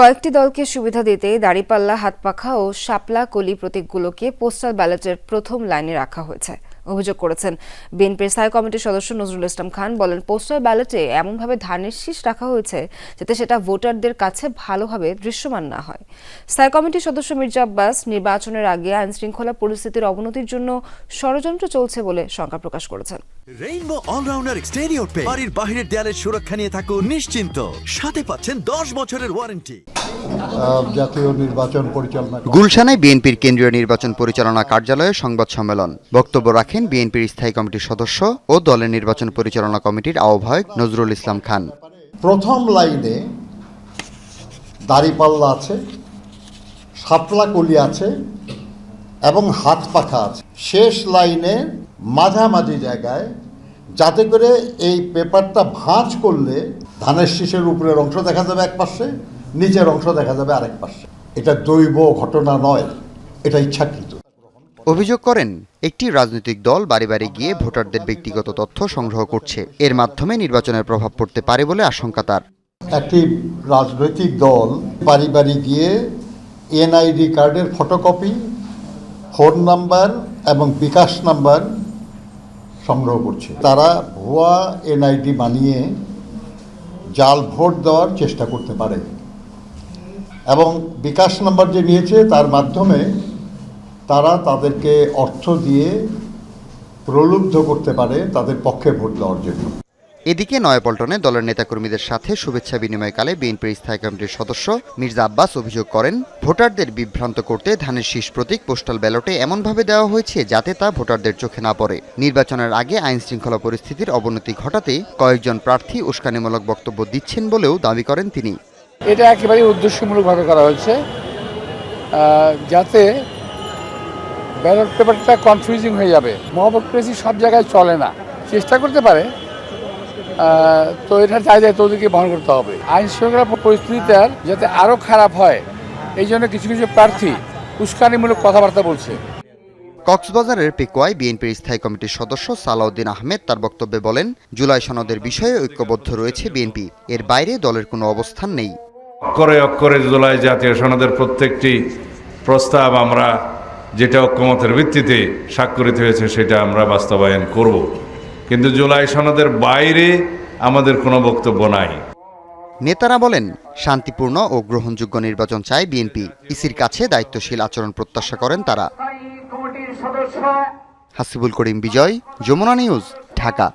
কয়েকটি দলকে সুবিধা দিতে দাঁড়িপাল্লা, হাতপাখা ও শাপলা কলি প্রতীকগুলোকে পোস্টাল ব্যালটের প্রথম লাইনে রাখা হয়েছে। অভিযোগ করেছেন বিএনপির স্থায়ী কমিটির সদস্য নজরুল ইসলাম খান। বলেন, পোস্টাল ব্যালটে এমনভাবে ধানের শীষ রাখা হয়েছে যাতে সেটা ভোটারদের কাছে ভালোভাবে দৃশ্যমান না হয়। স্থায়ী কমিটির সদস্য মির্জা আব্বাস নির্বাচনের আগে আইনশৃঙ্খলা পরিস্থিতির অবনতির জন্য ষড়যন্ত্র চলছে বলে শঙ্কা প্রকাশ করেছেন। রেইনবো অলরাউন্ডার এক্সটেরিয়র পেইন্ট বাড়ির বাহিরের দেয়ালের সুরক্ষা নিয়ে থাকুন নিশ্চিন্ত, সাথে পাচ্ছেন 10 বছরের ওয়ারেন্টি। জাতীয় নির্বাচন পরিচালনা গুলশানে বিএনপির কেন্দ্রীয় নির্বাচন পরিচালনা কার্যালয়ে সংবাদ সম্মেলন। বক্তব্য রাখেন বিএনপির স্থায়ী কমিটির সদস্য ও দলের নির্বাচন পরিচালনা কমিটির আহ্বায়ক নজরুল ইসলাম খান। প্রথম লাইনে দাঁড়িপাল্লা আছে, শাপলা কলি আছে এবং হাত পাখা আছে। শেষ লাইনে মাঝামাঝি জায়গায়, যাতে করে এই পেপারটা ভাঁজ করলে ধানের শীষের উপরের অংশ দেখা যাবে এক পাশে, নিচের অংশ দেখা যাবে আরেক পাশে। এটা দৈব ঘটনা নয়, এটা ইচ্ছাকৃত। অভিযোগ করেন, একটি রাজনৈতিক দল বাড়ি বাড়ি গিয়ে ভোটারদের ব্যক্তিগত তথ্য সংগ্রহ করছে। এর মাধ্যমে নির্বাচনের প্রভাব পড়তে পারে বলে আশঙ্কা তার। একটি রাজনৈতিক দল বাড়ি বাড়ি গিয়ে এনআইডি কার্ডের ফটোকপি, ফোন নাম্বার এবং বিকাশ নাম্বার সংগ্রহ করছে। তারা ভুয়া এনআইডি বানিয়ে জাল ভোট দেওয়ার চেষ্টা করতে পারে এবং বিকাশ নাম্বার যে নিয়েছে তার মাধ্যমে তারা তাদেরকে অর্থ দিয়ে প্রলুব্ধ করতে পারে তাদের পক্ষে ভোট দেওয়ার জন্য। এদিকে নয়াপল্টনে দলের নেতাকর্মীদের সাথে শুভেচ্ছা বিনিময়কালে বিএনপির স্থায়ী কমিটির সদস্য মির্জা আব্বাস অভিযোগ করেন, ভোটারদের বিভ্রান্ত করতে ধানের শীষ প্রতীক পোস্টাল ব্যালটে এমনভাবে দেওয়া হয়েছে যাতে তা ভোটারদের চোখে না পড়ে। নির্বাচনের আগে আইনশৃঙ্খলা পরিস্থিতির অবনতি ঘটাতে কয়েকজন প্রার্থী উস্কানিমূলক বক্তব্য দিচ্ছেন বলেও দাবি করেন তিনি। এটা একেবারেই উদ্দেশ্যমূলকভাবে করা হয়েছে যাতে ব্যালট পেপারটা কনফিউজিং হয়ে যাবে। মহাপ্রক্রেসি সব জায়গায় চলে না, চেষ্টা করতে পারে, তো এটার দায়িত্ব ওদেরকে বহন করতে হবে। আইন শৃঙ্খলা পরিস্থিতিটা যাতে আরও খারাপ হয় এই জন্য কিছু কিছু প্রার্থী উস্কানিমূলক কথাবার্তা বলছে। কক্সবাজারের পেকুয়ায় বিএনপির স্থায়ী কমিটির সদস্য সালাউদ্দিন আহমেদ তার বক্তব্যে বলেন, জুলাই সনদের বিষয়ে ঐক্যবদ্ধ রয়েছে বিএনপি, এর বাইরে দলের কোনো অবস্থান নেই। অক্ষরে অক্ষরে জুলাই জাতীয় সনদের প্রত্যেকটি প্রস্তাব আমরা যেটা ঐক্যমতের ভিত্তিতে স্বাক্ষরিত হয়েছে সেটা আমরা বাস্তবায়ন করব, কিন্তু জুলাই সনদের বাইরে আমাদের কোনো বক্তব্য নাই। নেতারা বলেন, শান্তিপূর্ণ ও গ্রহণযোগ্য নির্বাচন চায় বিএনপি। ইসির কাছে দায়িত্বশীল আচরণ প্রত্যাশা করেন তারা। হাসিবুল করিম বিজয়, যমুনা নিউজ, ঢাকা।